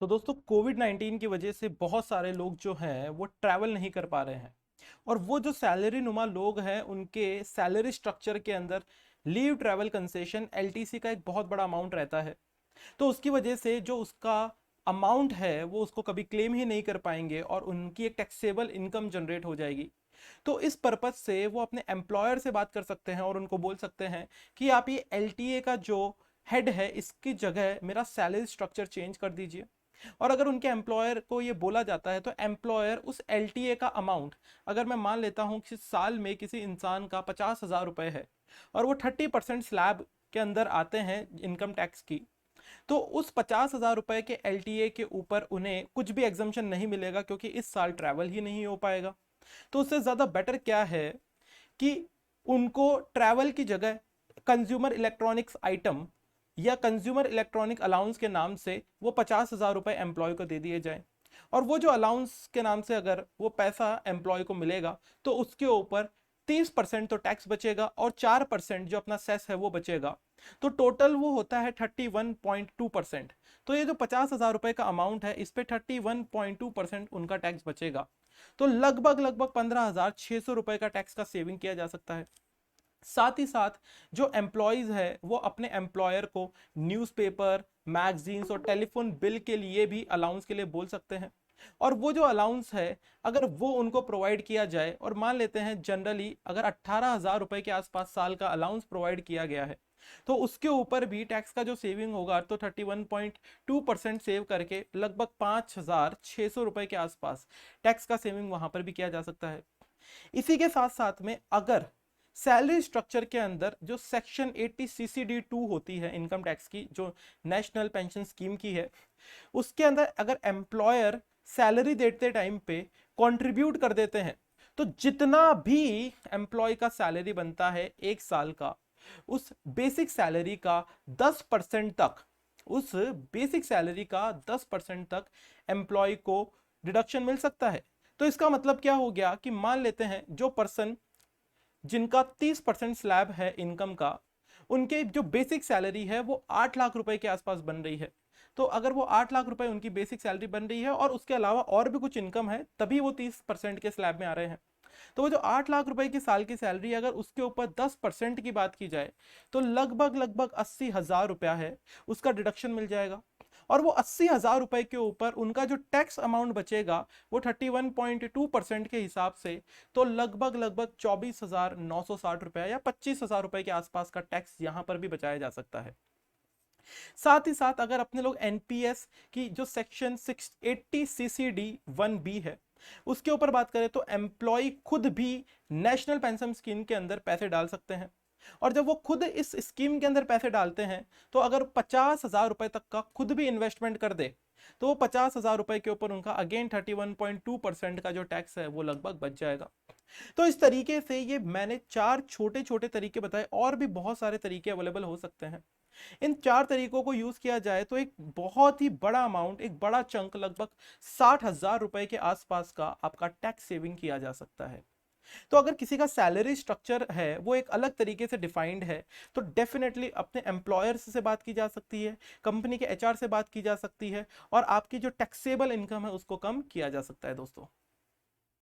तो दोस्तों कोविड-19 की वजह से बहुत सारे लोग जो हैं वो ट्रैवल नहीं कर पा रहे हैं। और वो जो सैलरी नुमा लोग हैं उनके सैलरी स्ट्रक्चर के अंदर लीव ट्रैवल कंसेशन एलटीसी का एक बहुत बड़ा अमाउंट रहता है। तो उसकी वजह से जो उसका अमाउंट है वो उसको कभी क्लेम ही नहीं कर पाएंगे और उनकी एक टैक्सेबल इनकम जनरेट हो जाएगी। तो इस पर्पज से वो अपने एम्प्लॉयर से बात कर सकते हैं और उनको बोल सकते हैं कि आप ये एलटीए का जो हेड है इसकी जगह मेरा सैलरी स्ट्रक्चर चेंज कर दीजिए। और अगर उनके एम्प्लॉयर को ये बोला जाता है तो एम्प्लॉयर उस एलटीए का अमाउंट, अगर मैं मान लेता हूँ कि साल में किसी इंसान का 50,000 रुपए है और वो 30% स्लैब के अंदर आते हैं इनकम टैक्स की, तो उस 50,000 रुपए के एलटीए के ऊपर उन्हें कुछ भी एग्जम्पशन नहीं मिलेगा क्योंकि इस साल ट्रैवल ही नहीं हो पाएगा। तो उससे ज़्यादा बेटर क्या है कि उनको ट्रैवल की जगह कंज्यूमर इलेक्ट्रॉनिक्स आइटम या कंज्यूमर इलेक्ट्रॉनिक अलाउंस के नाम से वो 50,000 रुपए एम्प्लॉय को दे दिए जाए। और वो जो अलाउंस के नाम से अगर वो पैसा एम्प्लॉय को मिलेगा तो उसके ऊपर 30% तो टैक्स बचेगा और 4% जो अपना सेस है वो बचेगा। तो टोटल वो होता है 31.2%। तो ये जो 50,000 रुपए का अमाउंट है इस पे 31.2% उनका टैक्स बचेगा। तो लगभग लगभग 15,600 रुपए का टैक्स का सेविंग किया जा सकता है। साथ ही साथ जो एम्प्लॉयज है वो अपने एम्प्लॉयर को न्यूज़पेपर, मैगजीन्स और टेलीफोन बिल के लिए भी अलाउंस के लिए बोल सकते हैं। और वो जो अलाउंस है अगर वो उनको प्रोवाइड किया जाए, और मान लेते हैं जनरली अगर 18,000 रुपए के आसपास साल का अलाउंस प्रोवाइड किया गया है, तो उसके ऊपर भी टैक्स का जो सेविंग होगा तो 31.2% सेव करके लगभग 5,600 रुपए के आसपास टैक्स का सेविंग वहां पर भी किया जा सकता है। इसी के साथ साथ में अगर सैलरी स्ट्रक्चर के अंदर जो सेक्शन 80 CCD2 होती है इनकम टैक्स की, जो नेशनल पेंशन स्कीम की है, उसके अंदर अगर एम्प्लॉयर सैलरी देते टाइम पे कंट्रीब्यूट कर देते हैं तो जितना भी एम्प्लॉय का सैलरी बनता है एक साल का, उस बेसिक सैलरी का 10% तक, उस बेसिक सैलरी का 10% तक एम्प्लॉय को डिडक्शन मिल सकता है। तो इसका मतलब क्या हो गया कि मान लेते हैं जो पर्सन जिनका 30% स्लैब है इनकम का, उनके जो बेसिक सैलरी है वो 8 लाख रुपए के आसपास बन रही है। तो अगर वो 8 लाख रुपए उनकी बेसिक सैलरी बन रही है और उसके अलावा और भी कुछ इनकम है तभी वो 30% के स्लैब में आ रहे हैं। तो वो जो 8 लाख रुपए की साल की सैलरी, अगर उसके ऊपर 10% की बात की जाए तो लगभग लगभग 80,000 रुपया है उसका डिडक्शन मिल जाएगा। और वो 80,000 रुपए के ऊपर उनका जो टैक्स अमाउंट बचेगा वो 31.2% के हिसाब से, तो लगभग लगभग 24,960 रुपया या 25,000 रुपए के आसपास का टैक्स यहां पर भी बचाया जा सकता है। साथ ही साथ अगर अपने लोग एनपीएस की जो सेक्शन 680 CCD1B है उसके ऊपर बात करें तो एम्प्लॉय खुद भी नेशनल पेंशन स्कीम के अंदर पैसे डाल सकते हैं। और जब वो खुद इस स्कीम के अंदर पैसे डालते हैं तो अगर 50,000 रुपए तक का खुद भी इन्वेस्टमेंट कर दे तो वो 50,000 रुपए के ऊपर उनका अगेन 31.2% का जो टैक्स है वो लगभग बच जाएगा। तो इस तरीके से ये मैंने चार छोटे छोटे तरीके बताए, और भी बहुत सारे तरीके अवेलेबल हो सकते हैं। इन चार तरीकों को यूज किया जाए तो एक बहुत ही बड़ा अमाउंट, एक बड़ा चंक, लगभग 60,000 रुपए के आसपास का आपका टैक्स सेविंग किया जा सकता है। तो अगर किसी का सैलरी स्ट्रक्चर है वो एक अलग तरीके से डिफाइंड है तो डेफिनेटली अपने एम्प्लॉयर्स से बात की जा सकती है, कंपनी के एचआर से बात की जा सकती है और आपकी जो टैक्सेबल इनकम है उसको कम किया जा सकता है दोस्तों।